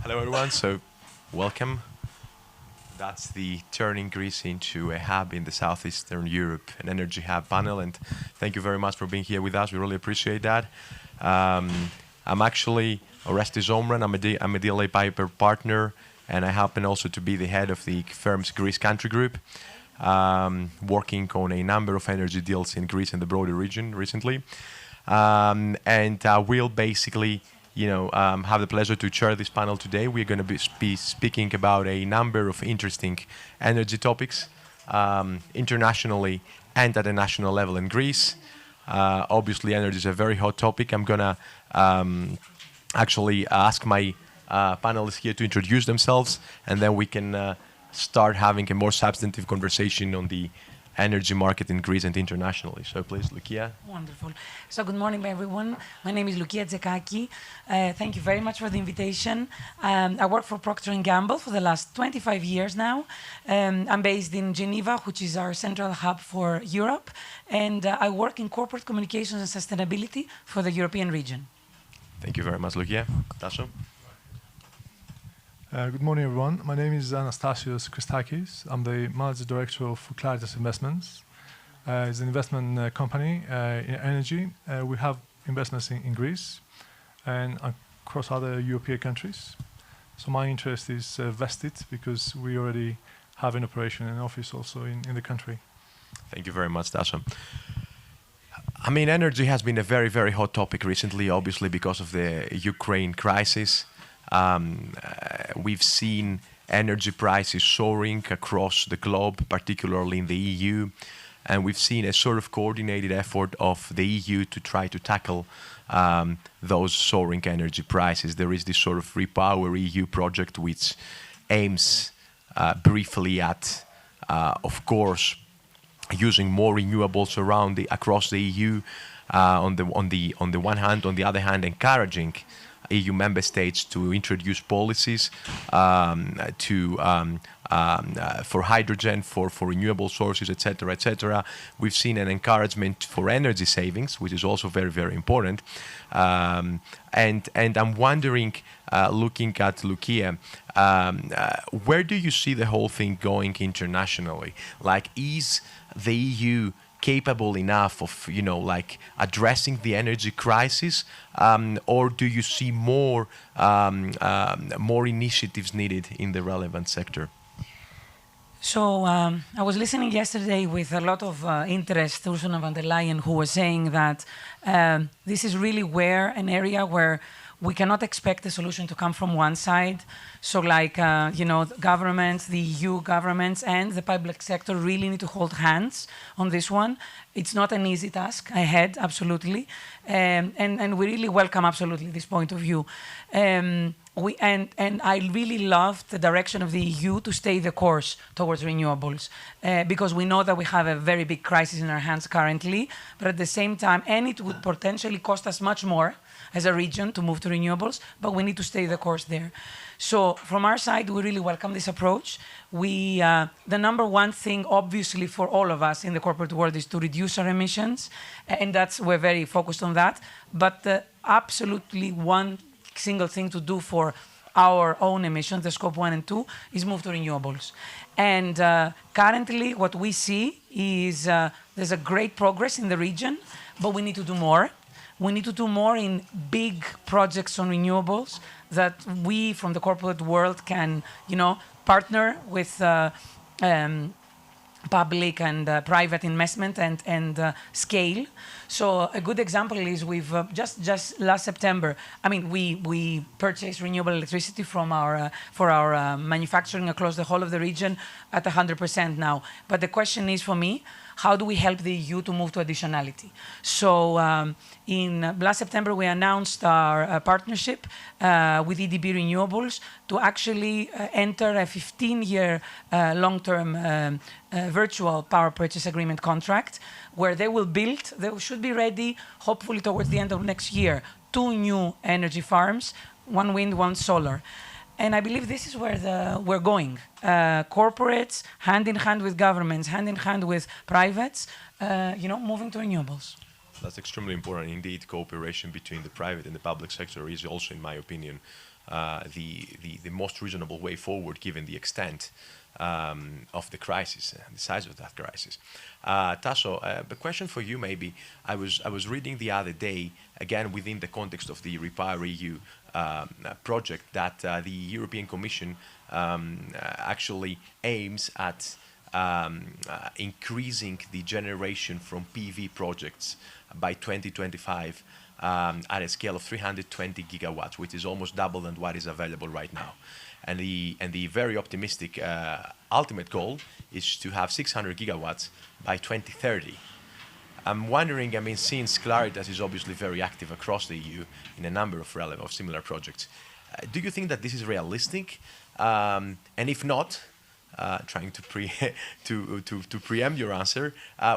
Hello, everyone. So, welcome. That's the turning Greece into a hub in the Southeastern Europe, an energy hub panel. And thank you very much for being here with us. We really appreciate that. I'm actually Orestis Omran. I'm a DLA Piper partner, and I happen also to be the head of the firm's Greece country group, working on a number of energy deals in Greece and the broader region recently. We'll basically have the pleasure to chair this panel today. We're going to be speaking about a number of interesting energy topics internationally and at a national level in Greece. Obviously, energy is a very hot topic. I'm going to actually ask my panelists here to introduce themselves, and then we can start having a more substantive conversation on the energy market in Greece and internationally. So please, Loukia. Wonderful. So good morning, everyone. My name is Loukia Tzekaki. Thank you very much for the invitation. I work for Procter & Gamble for the last 25 years now. I'm based in Geneva, which is our central hub for Europe. And I work in corporate communications and sustainability for the European region. Thank you very much, Loukia. Tasso? Good morning, everyone. My name is Anastasios Christakis. I'm the Manager Director of Claritas Investments. It's an investment company in energy. We have investments in Greece and across other European countries. So my interest is vested because we already have an operation and office also in the country. Thank you very much, Tasso. I mean, energy has been a very, very hot topic recently, obviously because of the Ukraine crisis. We've seen energy prices soaring across the globe, particularly in the EU, and we've seen a sort of coordinated effort of the EU to try to tackle those soaring energy prices. There is this sort of Repower EU project which aims briefly at, of course, using more renewables across the EU on the one hand, on the other hand, encouraging EU member states to introduce policies for hydrogen, for renewable sources, etc., etc. We've seen an encouragement for energy savings, which is also very, very important. And I'm wondering, looking at Loukia, where do you see the whole thing going internationally? Like, is the EU capable enough of, addressing the energy crisis, or do you see more initiatives needed in the relevant sector? So I was listening yesterday with a lot of interest to Ursula von der Leyen, who was saying that this is really an area where we cannot expect the solution to come from one side. So governments, the EU governments and the public sector really need to hold hands on this one. It's not an easy task ahead, absolutely. And we really welcome absolutely this point of view. And I really love the direction of the EU to stay the course towards renewables, because we know that we have a very big crisis in our hands currently, but at the same time, and it would potentially cost us much more as a region to move to renewables, but we need to stay the course there. So from our side, we really welcome this approach. The number one thing, obviously, for all of us in the corporate world is to reduce our emissions, and we're very focused on that. But absolutely one single thing to do for our own emissions, the scope 1 and 2, is move to renewables. And currently, what we see is there's a great progress in the region, but we need to do more. We need to do more in big projects on renewables that we from the corporate world can, partner with public and private investment and scale. So a good example is we've just last September. I mean, we purchased renewable electricity from for our manufacturing across the whole of the region at 100% now. But the question is for me, how do we help the EU to move to additionality? So in last September, we announced our partnership with EDB Renewables to actually enter a 15-year long-term virtual power purchase agreement contract where they should be ready, hopefully towards the end of next year, 2 new energy farms, 1 wind, 1 solar. And I believe this is where we're going. Corporates, hand in hand with governments, hand in hand with privates, moving to renewables. That's extremely important indeed. Cooperation between the private and the public sector is also, in my opinion, the most reasonable way forward given the extent of the crisis, the size of that crisis. Tasso, the question for you maybe, I was reading the other day, again within the context of the Repower EU project, that the European Commission actually aims at increasing the generation from PV projects by 2025 at a scale of 320 gigawatts, which is almost double than what is available right now. And the very optimistic ultimate goal is to have 600 gigawatts by 2030. I'm wondering, I mean, since Claritas is obviously very active across the EU in a number of relevant, of similar projects, do you think that this is realistic? And if not, trying to preempt your answer,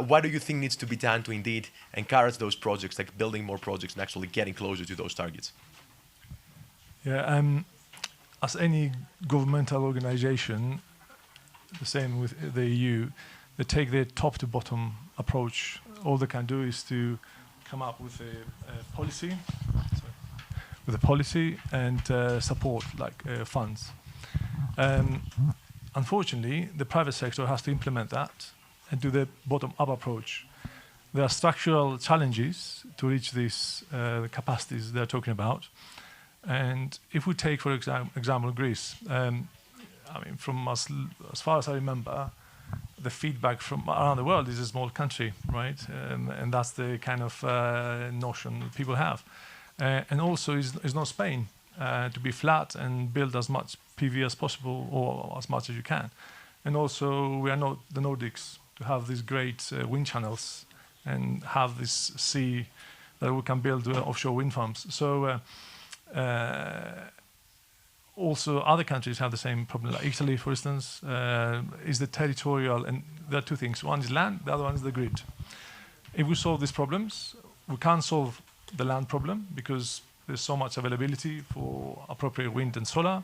what do you think needs to be done to indeed encourage those projects, like building more projects and actually getting closer to those targets? Yeah, as any governmental organization, the same with the EU, they take the top to bottom approach. All they can do is to come up with a policy, and support, like funds. Unfortunately, the private sector has to implement that and do the bottom-up approach. There are structural challenges to reach these capacities they're talking about. And if we take, for example, Greece, I mean, from as far as I remember, the feedback from around the world is a small country, right? And that's the kind of notion people have. And also, is not Spain to be flat and build as much PV as possible, or as much as you can. And also, we are not the Nordics to have these great wind channels and have this sea that we can build offshore wind farms. So also other countries have the same problem. Like Italy, for instance, is the territorial, and there are two things. One is land, the other one is the grid. If we solve these problems, we can't solve the land problem because there's so much availability for appropriate wind and solar.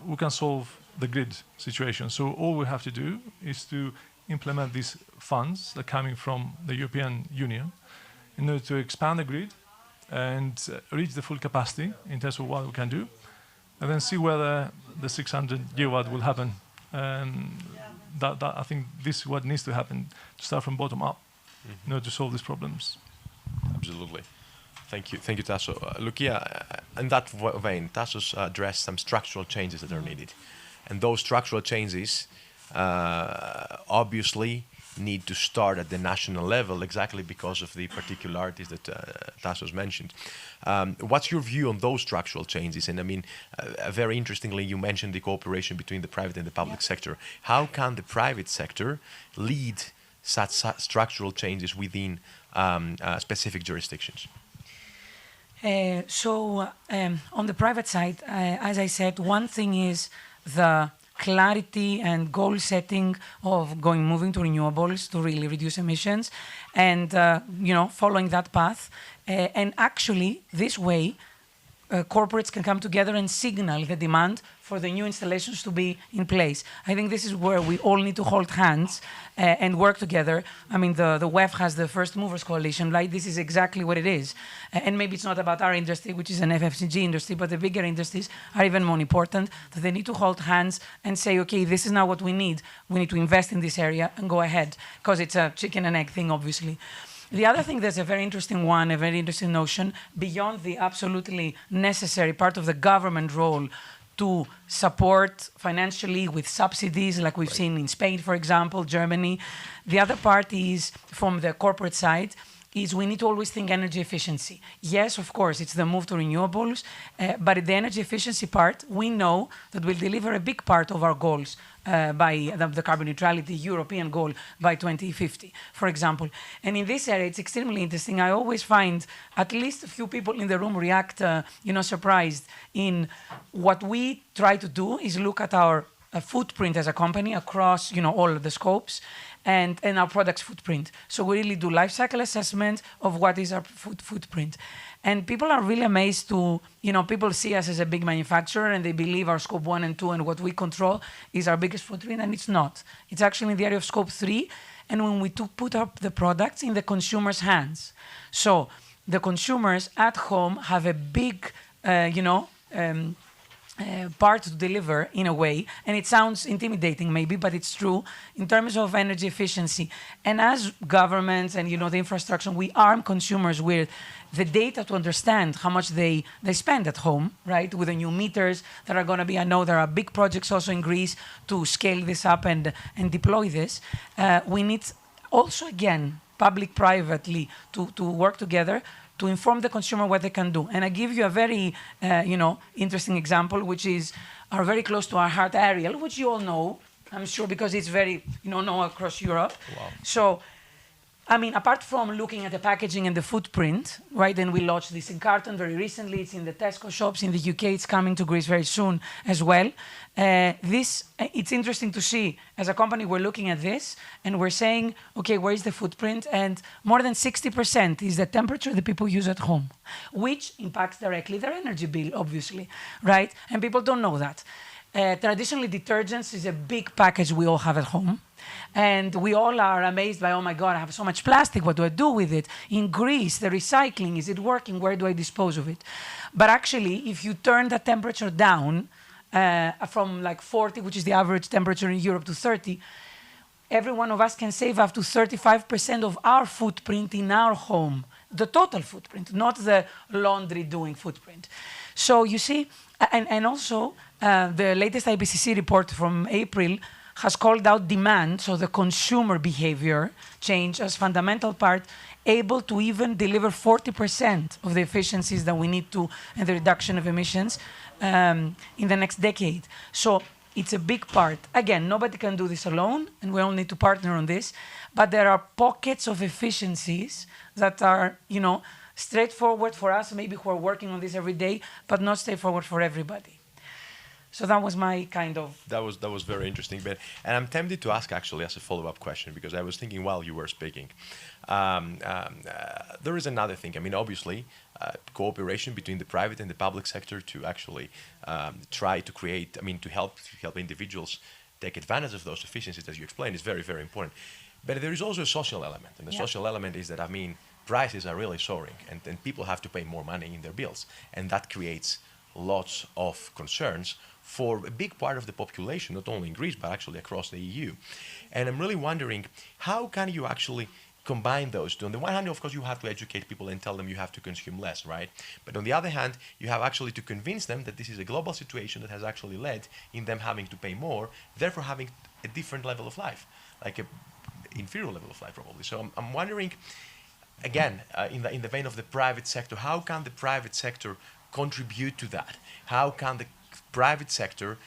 We can solve the grid situation. So all we have to do is to implement these funds that are coming from the European Union in order to expand the grid and reach the full capacity in terms of what we can do, and then see whether the 600 gigawatt will happen. That I think this is what needs to happen, to start from bottom up in order to solve these problems. Absolutely. Thank you, Tasso. Loukia, in that vein, Tasso's addressed some structural changes that are needed. And those structural changes obviously need to start at the national level, exactly because of the particularities that Tassos mentioned. What's your view on those structural changes? And I mean, very interestingly, you mentioned the cooperation between the private and the public sector. How can the private sector lead such structural changes within specific jurisdictions? On the private side, as I said, one thing is the clarity and goal setting of moving to renewables to really reduce emissions, and following that path. And actually, this way, corporates can come together and signal the demand for the new installations to be in place. I think this is where we all need to hold hands and work together. I mean, the WEF has the First Movers Coalition, right? This is exactly what it is. And maybe it's not about our industry, which is an FFCG industry, but the bigger industries are even more important, that they need to hold hands and say, okay, this is now what we need. We need to invest in this area and go ahead, because it's a chicken and egg thing, obviously. The other thing that's a very interesting one, a very interesting notion, beyond the absolutely necessary part of the government role to support financially with subsidies, like we've seen in Spain, for example, Germany. The other part is, from the corporate side, is we need to always think energy efficiency. Yes, of course, it's the move to renewables, but the energy efficiency part, we know that will deliver a big part of our goals by the carbon neutrality European goal by 2050, for example. And in this area, it's extremely interesting. I always find at least a few people in the room react, surprised. In what we try to do is look at our footprint as a company across, all of the scopes, and our product's footprint. So we really do life cycle assessment of what is our footprint. And people are really amazed to, people see us as a big manufacturer and they believe our scope 1 and 2 and what we control is our biggest footprint, and it's not. It's actually in the area of scope 3, and when we put up the products in the consumer's hands. So the consumers at home have a big, part to deliver in a way, and it sounds intimidating maybe, but it's true in terms of energy efficiency. And as governments and the infrastructure, we arm consumers with the data to understand how much they spend at home, right? With the new meters that are going to be, I know there are big projects also in Greece to scale this up and deploy this. We need also, again, public-privately to work together to inform the consumer what they can do. And I give you a very, interesting example, which is very close to our heart, Ariel, which you all know, I'm sure, because it's very, known across Europe. Wow. So, I mean, apart from looking at the packaging and the footprint, right, and we launched this in carton very recently. It's in the Tesco shops in the UK. It's coming to Greece very soon as well. It's interesting to see, as a company, we're looking at this and we're saying, okay, where is the footprint? And more than 60% is the temperature that people use at home, which impacts directly their energy bill, obviously, right? And people don't know that. Traditionally, detergents is a big package we all have at home. And we all are amazed by, oh my God, I have so much plastic, what do I do with it? In Greece, the recycling, is it working? Where do I dispose of it? But actually, if you turn the temperature down from like 40, which is the average temperature in Europe, to 30, every one of us can save up to 35% of our footprint in our home. The total footprint, not the laundry doing footprint. So you see, and also the latest IPCC report from April has called out demand, so the consumer behavior change as fundamental part, able to even deliver 40% of the efficiencies that we need to, and the reduction of emissions in the next decade. So it's a big part. Again, nobody can do this alone, and we all need to partner on this, but there are pockets of efficiencies that are, straightforward for us, maybe who are working on this every day, but not straightforward for everybody. So that was my kind of... That was very interesting. And I'm tempted to ask, actually, as a follow-up question, because I was thinking while you were speaking. There is another thing. I mean, obviously, cooperation between the private and the public sector to actually try to create, to help individuals take advantage of those efficiencies, as you explained, is very, very important. But there is also a social element. And the social element is that, prices are really soaring, and people have to pay more money in their bills. And that creates lots of concerns for a big part of the population, not only in Greece, but actually across the EU. And I'm really wondering, how can you actually combine those two? On the one hand, of course, you have to educate people and tell them you have to consume less, right? But on the other hand, you have actually to convince them that this is a global situation that has actually led in them having to pay more, therefore having a different level of life, like an inferior level of life, probably. So I'm wondering, again, in the vein of the private sector, how can the private sector contribute to that? How can the private sector,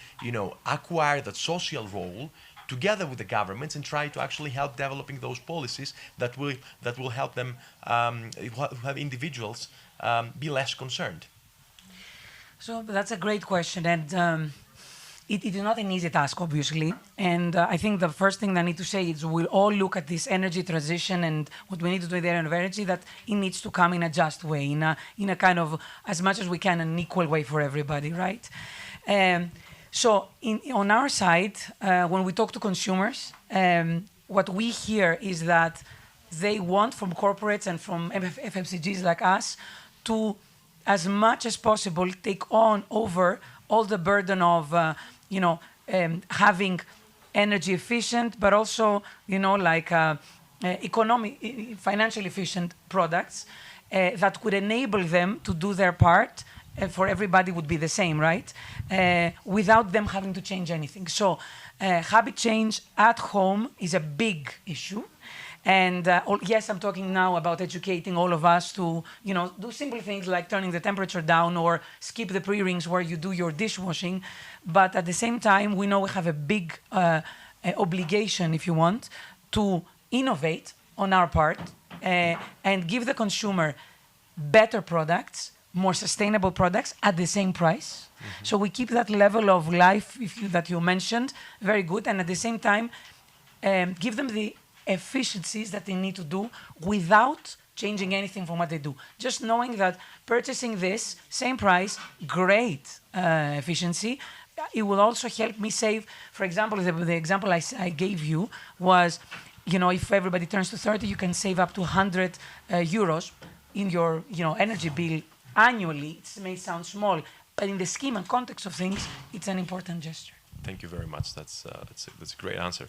acquire that social role together with the governments and try to actually help developing those policies that will help them have individuals be less concerned? So that's a great question, and it is not an easy task, obviously. And I think the first thing that I need to say is we'll all look at this energy transition and what we need to do in the area of energy, that it needs to come in a just way, in a kind of, as much as we can, an equal way for everybody, right? So on our side, when we talk to consumers, what we hear is that they want from corporates and from FMCGs like us to, as much as possible, take on over all the burden of, having energy efficient, but also, financially efficient products that could enable them to do their part. For everybody would be the same, right? Without them having to change anything. So habit change at home is a big issue. And yes, I'm talking now about educating all of us to, do simple things like turning the temperature down or skip the pre-rings where you do your dishwashing. But at the same time, we know we have a big obligation, if you want, to innovate on our part and give the consumer better products, more sustainable products at the same price. Mm-hmm. So we keep that level of life that you mentioned very good, and at the same time give them the efficiencies that they need to do without changing anything from what they do. Just knowing that purchasing this, same price, great efficiency, it will also help me save. For example, the example I gave you was, if everybody turns to 30, you can save up to 100 euros in your energy bill annually. It may sound small. But in the scheme and context of things, it's an important gesture. Thank you very much. That's a great answer.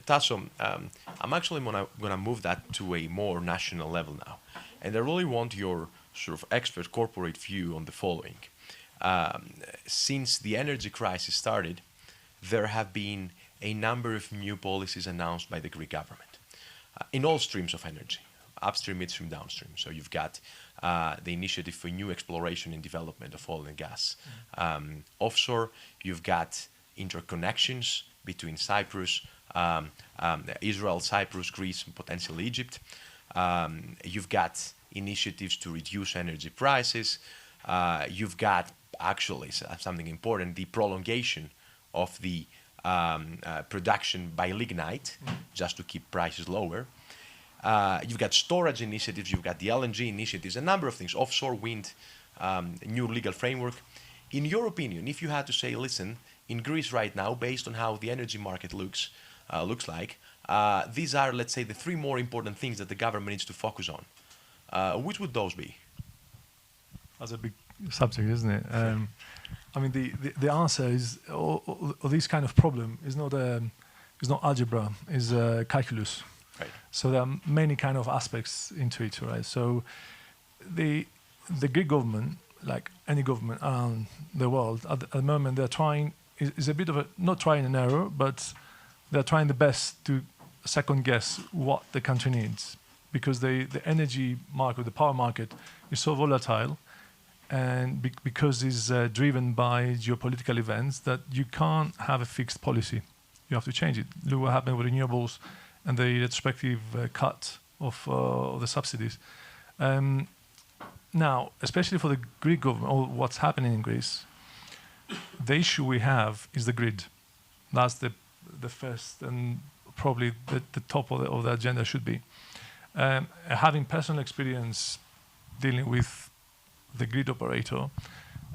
Tasso, I'm actually going to move that to a more national level now. And I really want your sort of expert corporate view on the following. Since the energy crisis started, there have been a number of new policies announced by the Greek government in all streams of energy, upstream, midstream, downstream. So you've got the initiative for new exploration and development of oil and gas. Offshore, you've got interconnections between Cyprus, Israel, Cyprus, Greece, and potentially Egypt. You've got initiatives to reduce energy prices. You've got actually something important, the prolongation of the production by lignite, just to keep prices lower. You've got storage initiatives, you've got the LNG initiatives, a number of things, offshore wind, new legal framework. In your opinion, if you had to say, listen, in Greece right now, based on how the energy market looks like, these are, let's say, the three more important things that the government needs to focus on. Which would those be? That's a big subject, isn't it? I mean, the answer is, this kind of problem is not algebra, is calculus. Right. So there are many kind of aspects into it, right? So the Greek government, like any government around the world, at the moment they're trying, is a bit of a, not trying and error, but they're trying the best to second guess what the country needs. Because the energy market, the power market is so volatile, and because it's driven by geopolitical events, that you can't have a fixed policy. You have to change it. Look what happened with renewables and the retrospective cut of the subsidies. Now, especially for the Greek government, or what's happening in Greece, the issue we have is the grid. That's the first and probably the top of the agenda should be. Having personal experience dealing with the grid operator,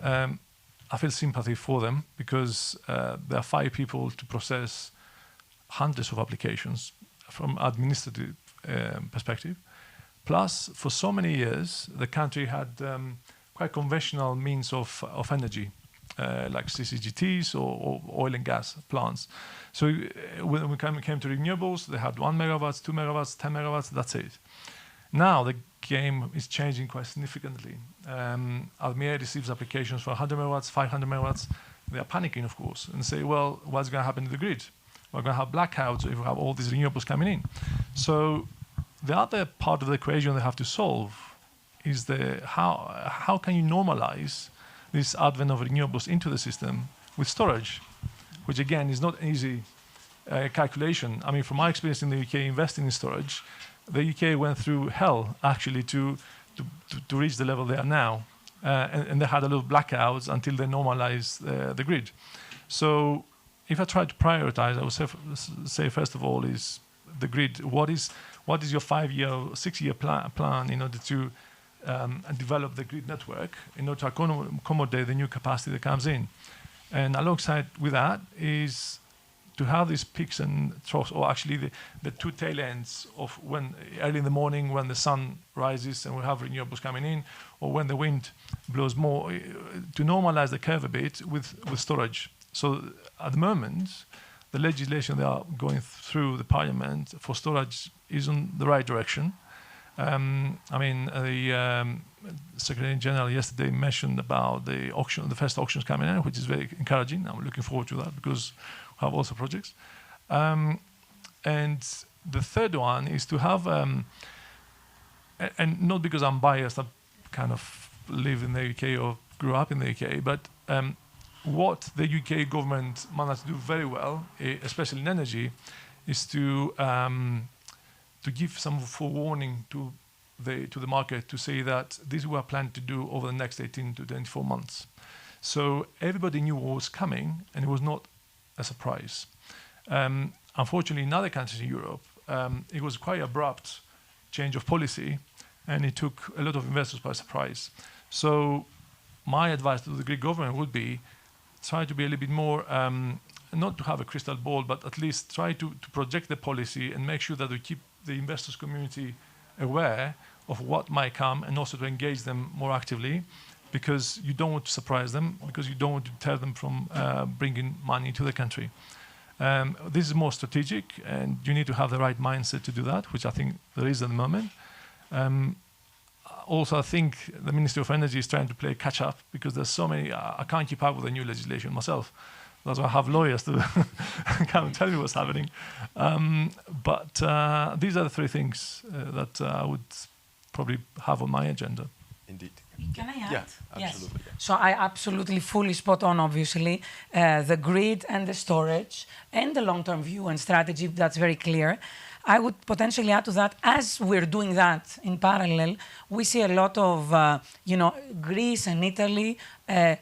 I feel sympathy for them because there are 5 people to process hundreds of applications from administrative perspective. Plus, for so many years, the country had quite conventional means of energy, like CCGTs or oil and gas plants. So when we came to renewables, they had 1 megawatts, 2 megawatts, 10 megawatts, that's it. Now the game is changing quite significantly. Merete receives applications for 100 megawatts, 500 megawatts. They are panicking, of course, and say, well, what's going to happen to the grid? We're going to have blackouts if we have all these renewables coming in. So the other part of the equation they have to solve is how can you normalize this advent of renewables into the system with storage, which again is not an easy calculation. I mean, from my experience in the UK investing in storage, the UK went through hell actually to reach the level they are now, and they had a lot of blackouts until they normalized the grid. So if I try to prioritize, I would say first of all is the grid. What is your 5-year, 6-year plan in order to develop the grid network in order to accommodate the new capacity that comes in? And alongside with that is to have these peaks and troughs, or actually the two tail ends of when early in the morning when the sun rises and we have renewables coming in, or when the wind blows more, to normalize the curve a bit with storage. So at the moment, the legislation they are going through the parliament for storage is on the right direction. I mean, the Secretary General yesterday mentioned about the auction, the first auctions coming in, which is very encouraging. I'm looking forward to that because we have also projects. And the third one is to have, and not because I'm biased, I kind of live in the UK or grew up in the UK, but what the UK government managed to do very well, especially in energy, is to give some forewarning to the market to say that this we are planning to do over the next 18 to 24 months. So everybody knew what was coming, and it was not a surprise. Unfortunately, in other countries in Europe, it was quite abrupt change of policy, and it took a lot of investors by surprise. So my advice to the Greek government would be try to be a little bit more, not to have a crystal ball, but at least try to project the policy and make sure that we keep the investors community aware of what might come, and also to engage them more actively, because you don't want to surprise them, because you don't want to deter them from bringing money to the country. This is more strategic, and you need to have the right mindset to do that, which I think there is at the moment. Also, I think the Ministry of Energy is trying to play catch up because there's so many. I can't keep up with the new legislation myself. That's why I have lawyers to come and tell me what's happening. But these are the three things that I would probably have on my agenda. Indeed. Can I add? Yeah, absolutely. Yes. So I absolutely fully spot on, obviously. The grid and the storage and the long-term view and strategy, that's very clear. I would potentially add to that, as we're doing that in parallel, we see a lot of, Greece and Italy,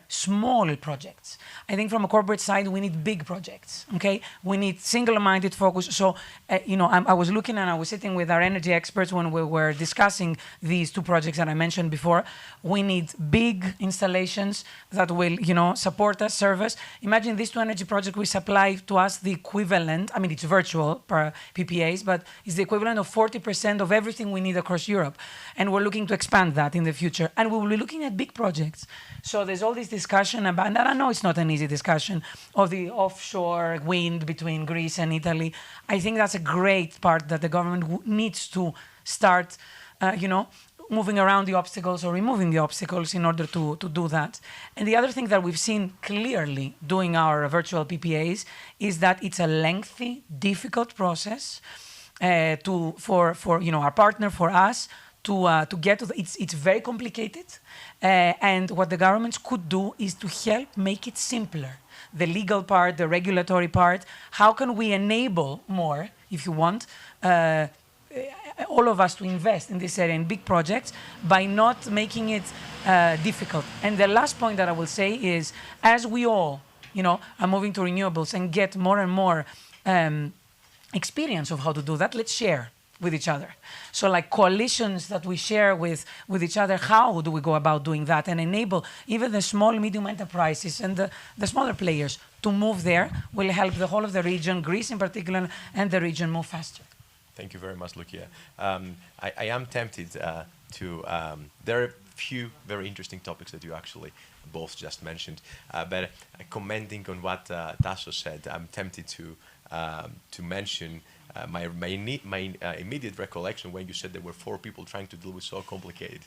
small projects. I think from a corporate side, we need big projects, okay? We need single-minded focus. So, I was looking and I was sitting with our energy experts when we were discussing these two projects that I mentioned before. We need big installations that will, support us, serve us. Imagine these two energy projects will supply to us the equivalent, I mean, it's virtual per PPAs, but it's the equivalent of 40% of everything we need across Europe. And we're looking to expand that in the future. And we will be looking at big projects. So there's all this discussion about, and I know it's not an easy discussion, of the offshore wind between Greece and Italy. I think that's a great part that the government needs to start, moving around the obstacles or removing the obstacles in order to do that. And the other thing that we've seen clearly doing our virtual PPAs is that it's a lengthy, difficult process for our partner, for us, to get to it's very complicated, and what the governments could do is to help make it simpler. The legal part, the regulatory part. How can we enable more, if you want, all of us to invest in this area in big projects by not making it difficult? And the last point that I will say is, as we all, are moving to renewables and get more and more experience of how to do that, let's share with each other. So like coalitions that we share with each other, how do we go about doing that and enable even the small, medium enterprises and the smaller players to move there will help the whole of the region, Greece in particular, and the region move faster. Thank you very much, Loukia. I am tempted there are a few very interesting topics that you actually both just mentioned, but commenting on what Tasso said, I'm tempted to mention my immediate recollection when you said there were 4 people trying to deal with so complicated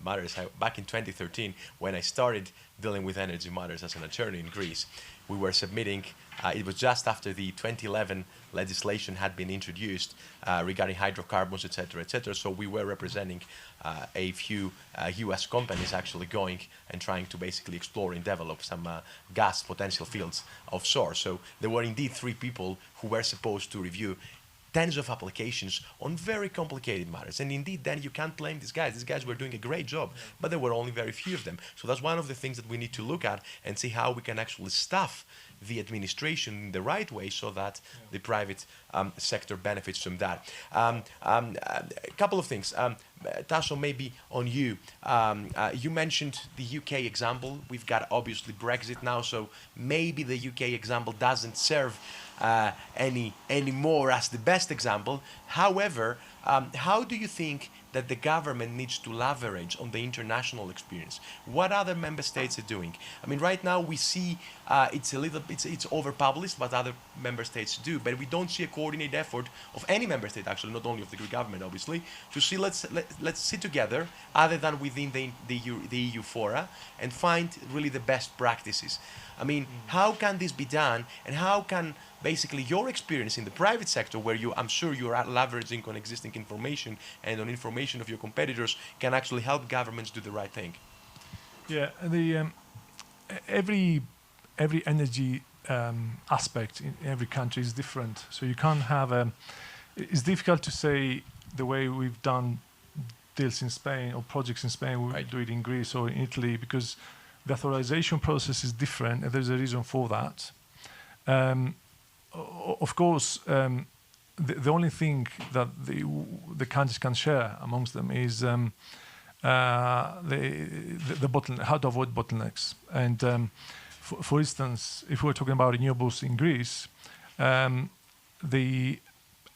matters. Back in 2013, when I started dealing with energy matters as an attorney in Greece, we were submitting, it was just after the 2011 legislation had been introduced regarding hydrocarbons, et cetera, so we were representing a few US companies actually going and trying to basically explore and develop some gas potential fields offshore. So there were indeed 3 people who were supposed to review tens of applications on very complicated matters. And indeed, then you can't blame these guys. These guys were doing a great job, but there were only very few of them. So that's one of the things that we need to look at and see how we can actually staff the administration in the right way so that the private sector benefits from that. A couple of things. Tasso, maybe on you. You mentioned the UK example. We've got obviously Brexit now, so maybe the UK example doesn't serve anymore as the best example. However, how do you think that the government needs to leverage on the international experience? What other member states are doing? I mean, right now we see it's overpublished what other member states do, but we don't see a coordinated effort of any member state, actually, not only of the Greek government, obviously, to see let's sit together, other than within the EU fora, and find really the best practices. I mean, how can this be done, and how can basically your experience in the private sector, where I'm sure you are leveraging on existing information and on information of your competitors, can actually help governments do the right thing? Yeah, every energy aspect in every country is different. So you can't have it's difficult to say the way we've done deals in Spain or projects in Spain, we do it in Greece or in Italy, because the authorization process is different, and there's a reason for that. Of course, the only thing that the countries can share amongst them is the bottleneck, how to avoid bottlenecks. And for instance, if we're talking about renewables in Greece,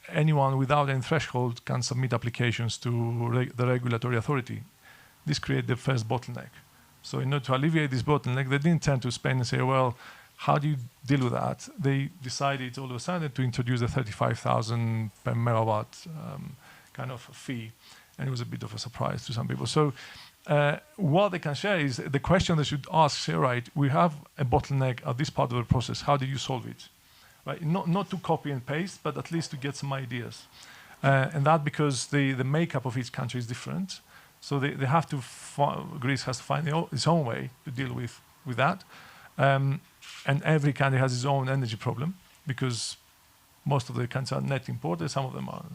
anyone without any threshold can submit applications to the regulatory authority. this created the first bottleneck. So in order to alleviate this bottleneck, they didn't turn to Spain and say, well, how do you deal with that? They decided all of a sudden to introduce a 35,000 per megawatt kind of fee. And it was a bit of a surprise to some people. So what they can share is the question they should ask, say, right, we have a bottleneck at this part of the process. How did you solve it? Right? Not to copy and paste, but at least to get some ideas. And that because the makeup of each country is different. So they have to, Greece has to find its own way to deal with that. And every country has its own energy problem because most of the countries are net importers, some of them are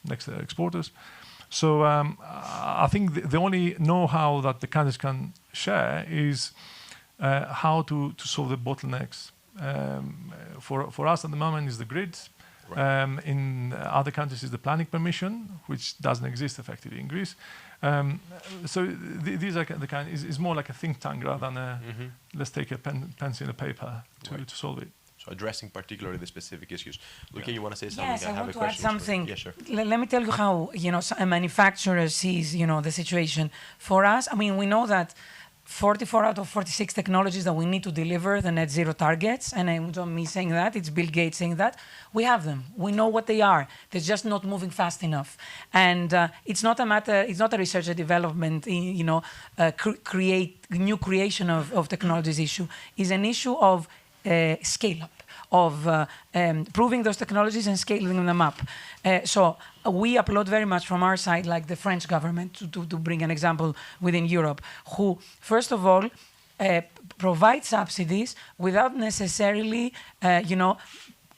next exporters. So I think the only know-how that the countries can share is how to solve the bottlenecks. For us at the moment is the grid. Right. In other countries is the planning permission, which doesn't exist effectively in Greece. So these are the kind. It's more like a think tank rather than let's take a pencil and a paper to solve it. So addressing particularly the specific issues. Loukia, you want to say something? Yes, I have want a to question. add something. Yeah, sure. Let me tell you how a manufacturer sees the situation. For us, I mean, we know that 44 out of 46 technologies that we need to deliver the net zero targets, and I'm not me saying that, it's Bill Gates saying that, we have them. We know what they are. They're just not moving fast enough. And it's not a research and development, creation of technologies issue. It's an issue of scale up, of proving those technologies and scaling them up. So we applaud very much from our side, like the French government, to bring an example within Europe, who, first of all, provide subsidies without necessarily,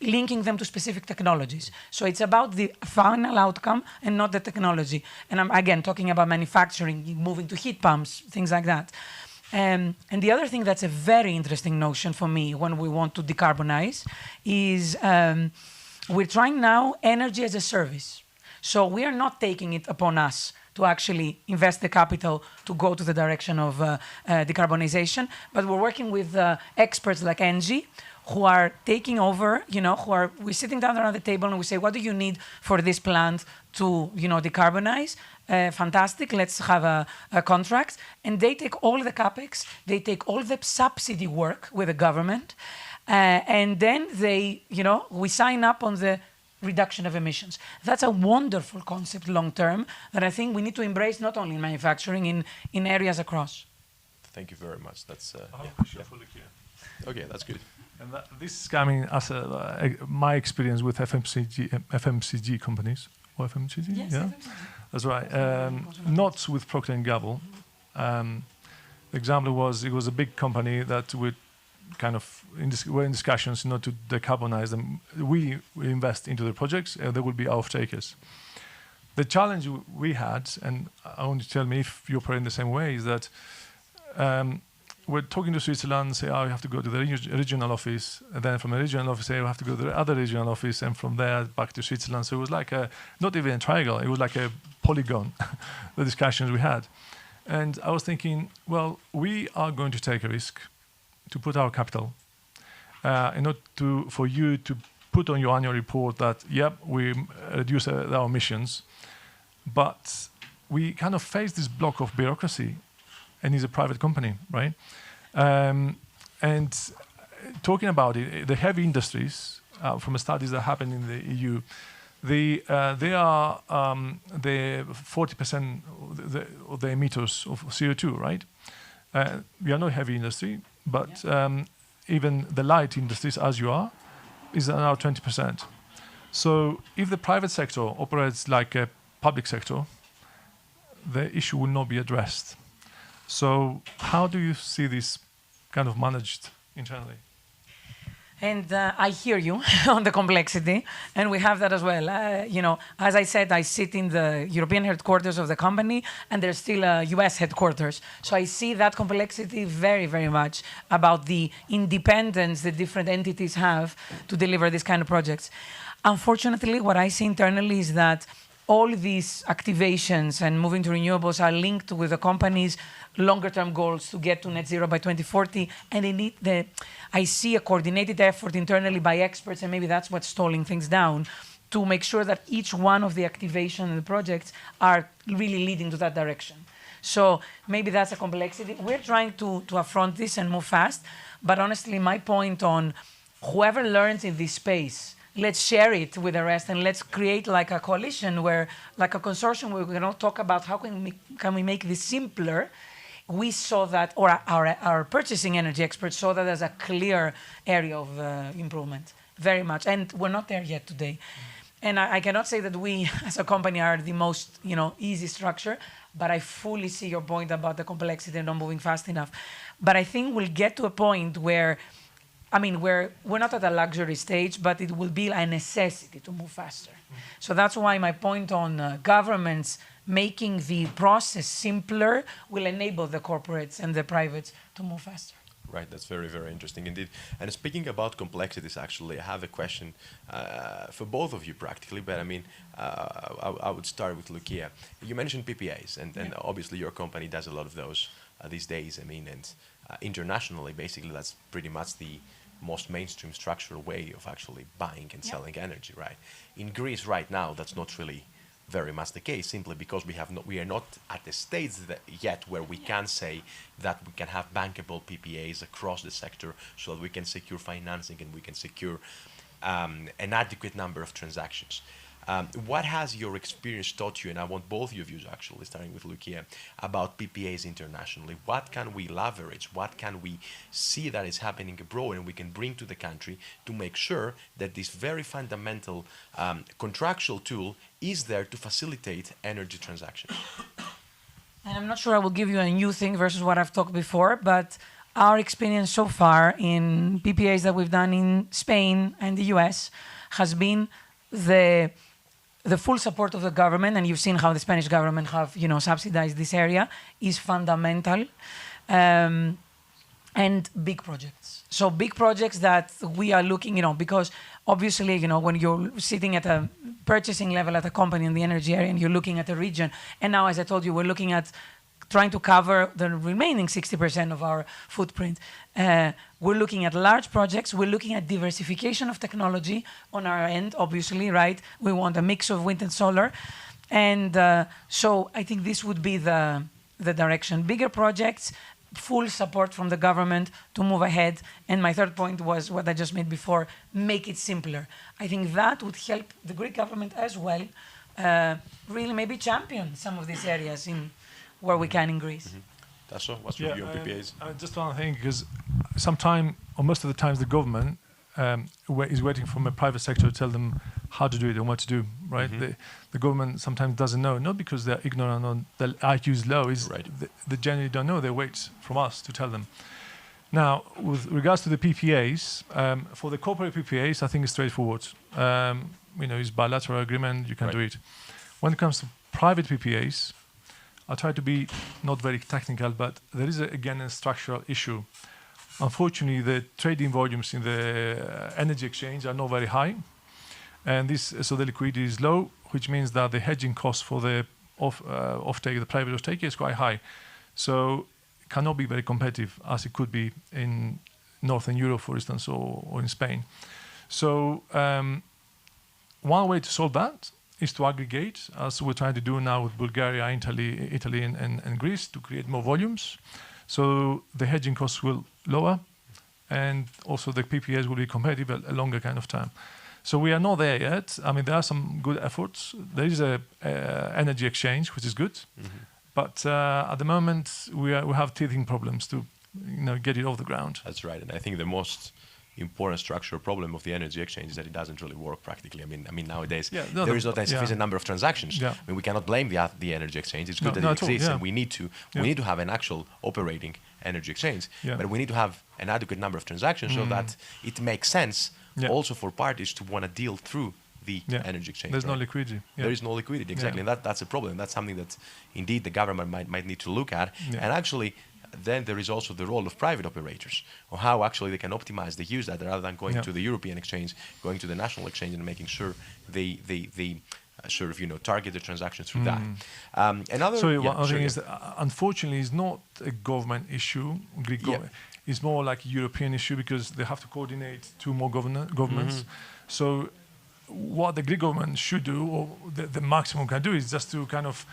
linking them to specific technologies. So it's about the final outcome and not the technology. And I'm, again, talking about manufacturing, moving to heat pumps, things like that. And the other thing that's a very interesting notion for me when we want to decarbonize is we're trying now energy as a service. So we are not taking it upon us to actually invest the capital to go to the direction of decarbonization, but we're working with experts like Engie who are taking over, we're sitting down around the table and we say, what do you need for this plant to, decarbonize? Fantastic, let's have a contract. And they take all the CapEx, they take all the subsidy work with the government, and then we sign up on the reduction of emissions. That's a wonderful concept long term that I think we need to embrace not only in manufacturing, in areas across. Thank you very much. That's Okay, that's good. And this is coming as my experience with FMCG companies. Or FMCG? Yes, yeah? FMCG. That's right. Not with Procter & Gamble. The example was, it was a big company that would kind of were in discussions not to decarbonize them. We invest into the projects, they will be off-takers. The challenge we had, and I want you to tell me if you operate in the same way, is that we're talking to Switzerland, say, you have to go to the regional office, and then from a regional office, you have to go to the other regional office, and from there back to Switzerland. So it was like not even a triangle, it was like a polygon, the discussions we had. And I was thinking, well, we are going to take a risk to put our capital in order for you to put on your annual report that, yep, we reduce our emissions, but we kind of face this block of bureaucracy, and it's a private company, right? And talking about it, the heavy industries, from the studies that happen in the EU, they are the 40% of the emitters of CO2, right? We are not heavy industry, but even the light industries, as you are, is now 20%. So if the private sector operates like a public sector, the issue will not be addressed. So how do you see this kind of managed internally? And I hear you on the complexity, and we have that as well. As I said, I sit in the European headquarters of the company, and there's still a US headquarters. So I see that complexity very, very much about the independence that different entities have to deliver these kind of projects. Unfortunately, what I see internally is that all these activations and moving to renewables are linked with the company's longer-term goals to get to net zero by 2040, and they need I see a coordinated effort internally by experts, and maybe that's what's stalling things down, to make sure that each one of the activation and the projects are really leading to that direction. So maybe that's a complexity. We're trying to affront this and move fast. But honestly, my point on whoever learns in this space, let's share it with the rest and let's create like a coalition where, like a consortium where we can all talk about how can we make this simpler. We saw that, or our purchasing energy experts saw that as a clear area of improvement, very much. And we're not there yet today. And I cannot say that we as a company are the most easy structure, but I fully see your point about the complexity and not moving fast enough. But I think we'll get to a point where, we're not at a luxury stage, but it will be a necessity to move faster. So that's why my point on governments making the process simpler will enable the corporates and the privates to move faster. Right, that's very, very interesting indeed. And speaking about complexities, actually, I have a question for both of you practically, but I would start with Loukia. You mentioned PPAs, and obviously your company does a lot of those these days, and internationally, basically, that's pretty much the most mainstream structural way of actually buying and selling energy, right? In Greece right now, that's not really very much the case, simply because we are not at the stage yet where we can say that we can have bankable PPAs across the sector so that we can secure financing and we can secure an adequate number of transactions. What has your experience taught you, and I want both of you actually, starting with Loukia, about PPAs internationally? What can we leverage? What can we see that is happening abroad and we can bring to the country to make sure that this very fundamental contractual tool is there to facilitate energy transactions? And I'm not sure I will give you a new thing versus what I've talked before, but our experience so far in PPAs that we've done in Spain and the US has been the full support of the government, and you've seen how the Spanish government have, subsidized this area, is fundamental, and big projects. So big projects that we are looking, because obviously, when you're sitting at a purchasing level at a company in the energy area and you're looking at a region, and now, as I told you, we're looking at trying to cover the remaining 60% of our footprint. We're looking at large projects. We're looking at diversification of technology on our end, obviously, right? We want a mix of wind and solar. And so I think this would be the direction. Bigger projects, full support from the government to move ahead. And my third point was what I just made before, make it simpler. I think that would help the Greek government as well, really maybe champion some of these areas where we can in Greece. Tasso, what's your view on PPAs? Just one thing, because sometimes, or most of the times, the government is waiting for the private sector to tell them how to do it and what to do, right? The government sometimes doesn't know, not because they're ignorant or the IQ is low, they generally don't know. They wait from us to tell them. Now, with regards to the PPAs, for the corporate PPAs, I think it's straightforward. It's bilateral agreement, you can do it. When it comes to private PPAs, I'll try to be not very technical, but there is, again, a structural issue. Unfortunately, the trading volumes in the energy exchange are not very high. And so the liquidity is low, which means that the hedging cost for the offtake, the private offtake, is quite high. So it cannot be very competitive as it could be in Northern Europe, for instance, or in Spain. So one way to solve that is to aggregate, as we're trying to do now with Bulgaria, Italy and Greece, to create more volumes. So the hedging costs will lower, and also the PPAs will be competitive a longer kind of time. So we are not there yet. There are some good efforts. There is a energy exchange, which is good, but at the moment we have teething problems to get it off the ground. That's right, and I think the most important structural problem of the energy exchange is that it doesn't really work practically. Nowadays there is not a sufficient number of transactions. We cannot blame the energy exchange. It's good that it exists, and we need to have an actual operating energy exchange. But we need to have an adequate number of transactions so that it makes sense also for parties to want to deal through the energy exchange. There's no liquidity. There is no liquidity, exactly, and that's a problem. That's something that indeed the government might need to look at, and actually. Then there is also the role of private operators, or how actually they can optimize the use that rather than going to the European exchange, going to the national exchange and making sure they sort of target the transactions through that. One thing is that unfortunately it's not a government issue. Greek government. It's more like a European issue because they have to coordinate two more governments. So what the Greek government should do, or the maximum can do, is just to kind of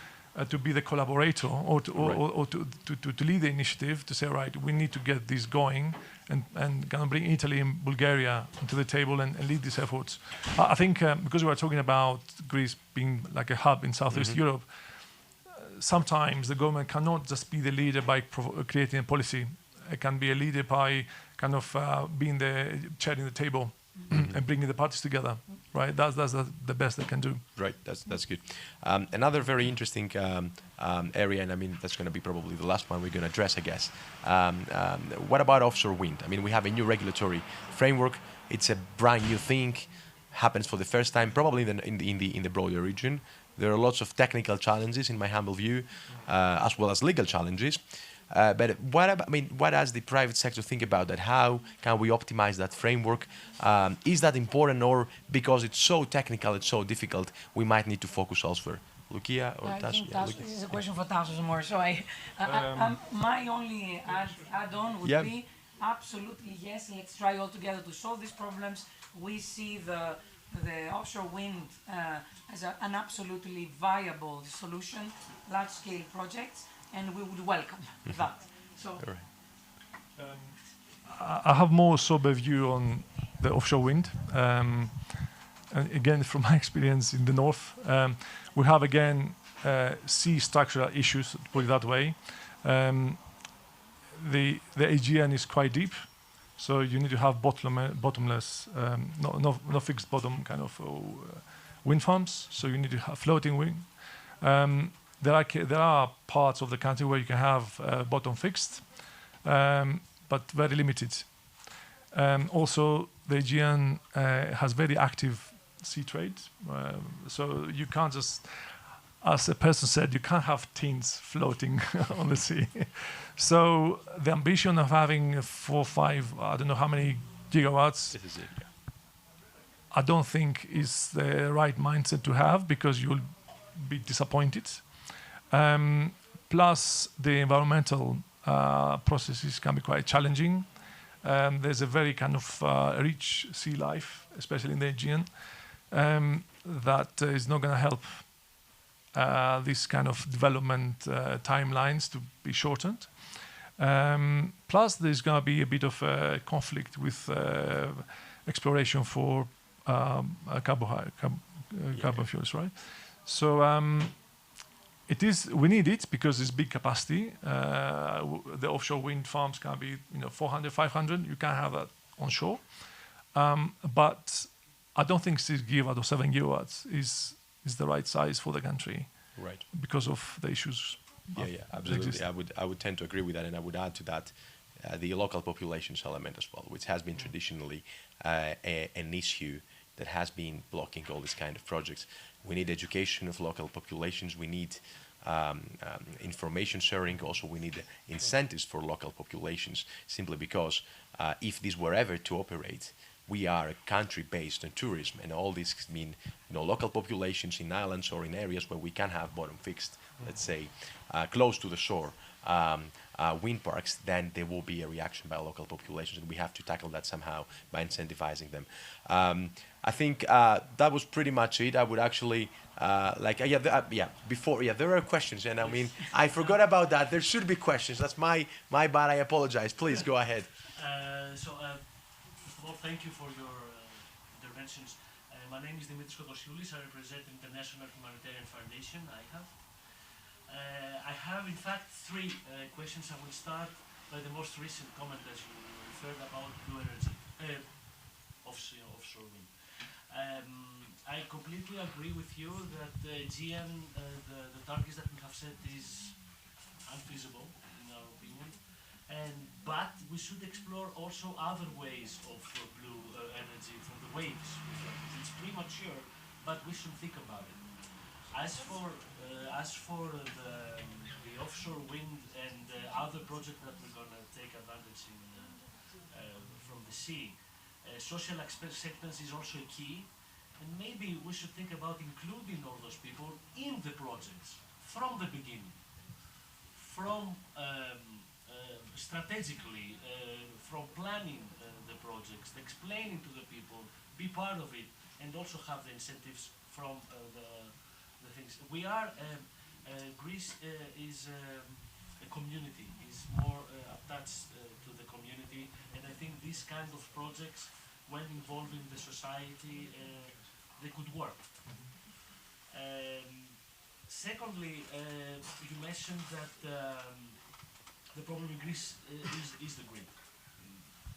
to be the collaborator or to lead the initiative to say, right, we need to get this going and kind of bring Italy and Bulgaria to the table and lead these efforts. I think because we are talking about Greece being like a hub in Southeast Europe, sometimes the government cannot just be the leader by creating a policy. It can be a leader by kind of being the chairing the table and bringing the parties together, right? That's the best they can do. Right, that's good. Another very interesting area, and I mean that's going to be probably the last one we're going to address, I guess. What about offshore wind? I mean, we have a new regulatory framework. It's a brand new thing, happens for the first time, probably in the broader region. There are lots of technical challenges, in my humble view, as well as legal challenges. But what does the private sector think about that? How can we optimize that framework? Is that important, or because it's so technical, it's so difficult, we might need to focus elsewhere? Loukia or I Tash? think this is a question for Tassos more. So my only add-on would be absolutely yes. Let's try all together to solve these problems. We see the offshore wind as an absolutely viable solution, large-scale projects. And we would welcome that. So, I have more sober view on the offshore wind. And again, from my experience in the north, we have again sea structural issues, to put it that way. The Aegean is quite deep, so you need to have bottomless, no fixed bottom kind of wind farms. So you need to have floating wind. There are parts of the country where you can have bottom fixed, but very limited. Also, the Aegean has very active sea trade, so you can't just, as a person said, you can't have tins floating on the sea. So the ambition of having 4, 5, I don't know how many gigawatts, This is it, yeah. I don't think is the right mindset to have, because you'll be disappointed. Plus, the environmental processes can be quite challenging. There's a very kind of rich sea life, especially in the Aegean, that is not going to help this kind of development timelines to be shortened. Plus, there's going to be a bit of a conflict with exploration for carbon fuels, right? So we need it because it's big capacity. The offshore wind farms can be 400, 500. You can't have that onshore. But I don't think 6 gigawatts or 7 gigawatts is the right size for the country. Right. Because of the issues. Yeah, absolutely. I would tend to agree with that, and I would add to that the local populations element as well, which has been traditionally an issue that has been blocking all these kind of projects. We need education of local populations. We need information sharing. Also, we need incentives for local populations, simply because if these were ever to operate, we are a country based on tourism, and all this mean local populations in islands or in areas where we can have bottom fixed, let's say, close to the shore, wind parks. Then there will be a reaction by local populations, and we have to tackle that somehow by incentivizing them. I think that was pretty much it. I would actually there are questions, and I mean I forgot about that. There should be questions. That's my bad. I apologize. Please go ahead. First of all, thank you for your interventions. My name is Dimitris Kotosioulis. I represent International Humanitarian Foundation, IHAF. I have, in fact, 3 questions. I will start by the most recent comment that you referred about blue energy, offshore wind. I completely agree with you that the Aegean, the targets that we have set is unfeasible, in our opinion. But we should explore also other ways of blue energy from the waves. It's premature, but we should think about it. As for the offshore wind and other projects that we're going to take advantage from the sea, social acceptance is also a key, and maybe we should think about including all those people in the projects from the beginning, from strategically, from planning the projects, explaining to the people, be part of it, and also have the incentives from the things. We are Greece is a community, is more attached to the community, and I think these kind of projects, when involving the society, they could work. Secondly, you mentioned that the problem in Greece is the grid.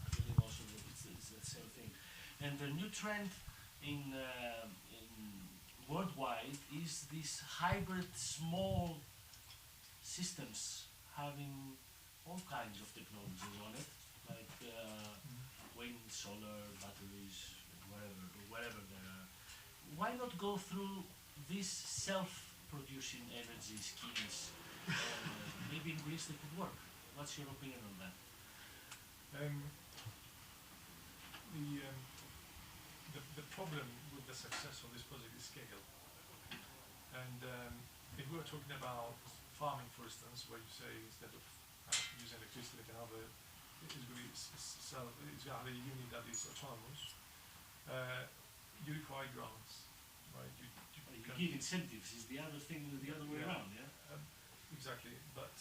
I believe also that it's the same thing. And the new trend in worldwide is this hybrid small systems having all kinds of technologies on it, like wind, solar, batteries, wherever they are. Why not go through these self-producing energy schemes? Maybe in Greece they could work. What's your opinion on that? The problem with the success of this project is scale. And if we were talking about farming, for instance, where you say instead of using electricity, they can have it's going to have a unit that is autonomous. You require grants, right? You give incentives. Is the other thing the other way around? Yeah. Exactly, but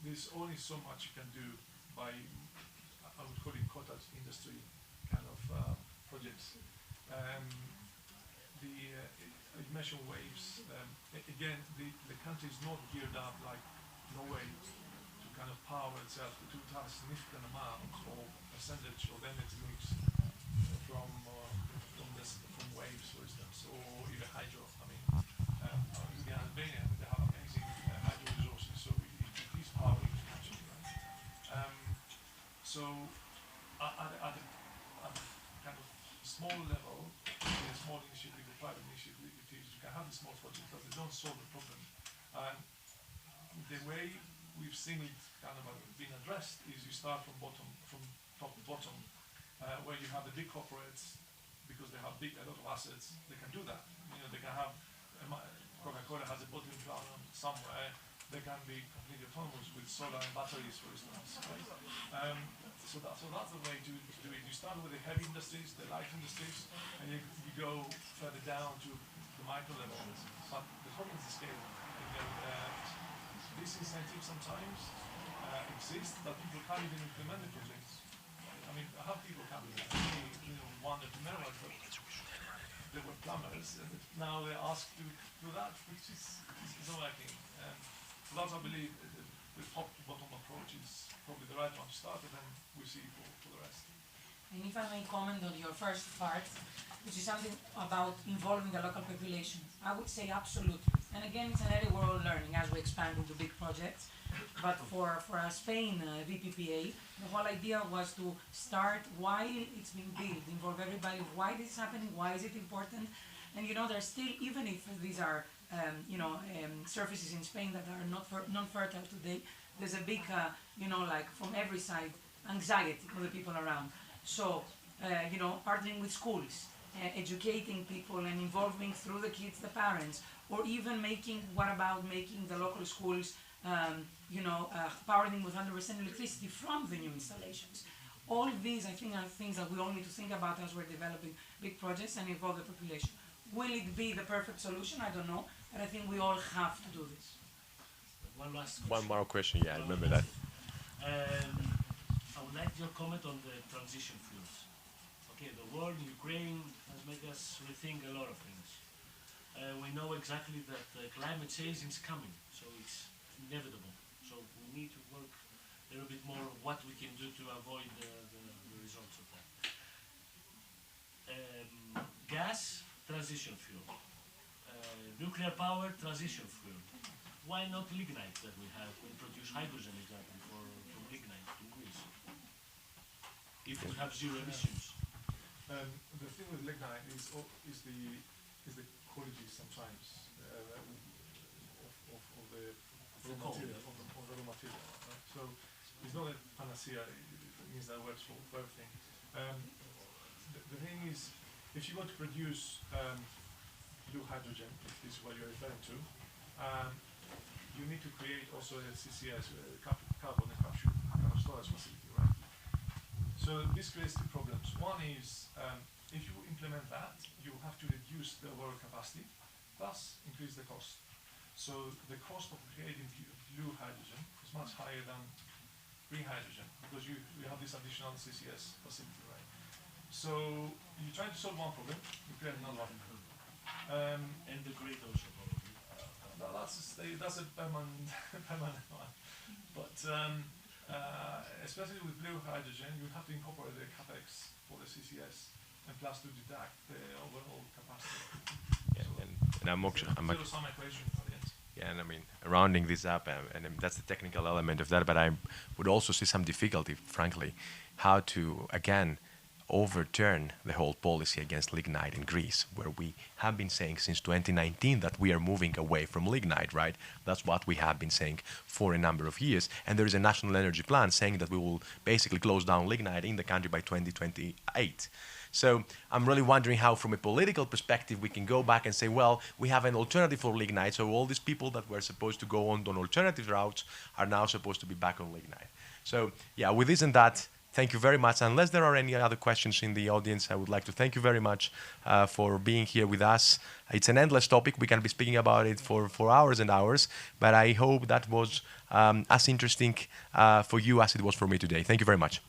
there's only so much you can do by, I would call it cottage industry kind of projects. You mentioned waves. Again, the country is not geared up like Norway to kind of power itself to have a significant amount or percentage of energy mix from waves, for instance, or even hydro. I mean, in Albania, they have amazing hydro resources, so it is power in the country, right? So at a kind of small level, in a small initiative, a private initiative, you can have the small projects, but they don't solve the problem. The way we've seen it kind of being addressed is you start from top to bottom, where you have the big corporates, because they have a lot of assets, they can do that. You know, they can have, Coca-Cola has a bottling plant somewhere, they can be completely autonomous with solar and batteries, for instance. Right? So that's the way to do it. You start with the heavy industries, the light industries, and you go further down to the micro level. But the problem is the scale. These incentives sometimes exist, but people can't even implement the projects. I mean, I have people coming to me, wanted to know, but they were plumbers, and now they're asked to do that, which is not working. So that's, I believe, the top-to-bottom approach is probably the right one to start, and then we see for the rest. And if I may comment on your first part, which is something about involving the local population, I would say absolutely. And again, it's an area we're all learning as we expand into big projects. But for Spain VPPA, the whole idea was to start while it's being built, involve everybody, why this is happening, why is it important. And there's still, even if these are surfaces in Spain that are non-fertile today, there's a big, like from every side, anxiety for the people around. So, partnering with schools, educating people and involving through the kids, the parents, or even making the local schools, powering them with 100% electricity from the new installations. All these, I think, are things that we all need to think about as we're developing big projects and involve the population. Will it be the perfect solution? I don't know, but I think we all have to do this. One last question. One more question, yeah, I remember that. I would like your comment on the transition fuels. Okay, the war in Ukraine has made us rethink a lot of things. We know exactly that climate change is coming, so it's inevitable. So we need to work a little bit more on what we can do to avoid the results of that. Gas, transition fuel. Nuclear power, transition fuel. Why not lignite that we have? We produce hydrogen exactly from lignite in Greece. If we have zero emissions. The thing with lignite is the quality sometimes of the raw material. Right? So it's not a panacea. It means that it works for everything. The thing is, if you want to produce blue hydrogen, if this is what you're referring to, you need to create also a CCS, carbon capture kind of storage facility, right? So this creates two problems. One is, if you implement that, you have to reduce the overall capacity, thus increase the cost. So the cost of creating blue hydrogen is much higher than green hydrogen because you have this additional CCS facility, right? So you try to solve one problem, you create another one. And the grid also probably. That's a permanent, permanent one. But especially with blue hydrogen, you have to incorporate the capex for the CCS and plus to deduct the overall capacity. Yeah, So and I'm zero-sum equation for the end. Yeah, and I mean, rounding this up, and that's the technical element of that, but I would also see some difficulty, frankly, how to, again, overturn the whole policy against lignite in Greece, where we have been saying since 2019 that we are moving away from lignite, right? That's what we have been saying for a number of years. And there is a national energy plan saying that we will basically close down lignite in the country by 2028. So I'm really wondering how, from a political perspective, we can go back and say, well, we have an alternative for lignite, so all these people that were supposed to go on alternative routes are now supposed to be back on lignite. So yeah, with this and that, thank you very much. Unless there are any other questions in the audience, I would like to thank you very much for being here with us. It's an endless topic. We can be speaking about it for hours and hours, but I hope that was as interesting for you as it was for me today. Thank you very much.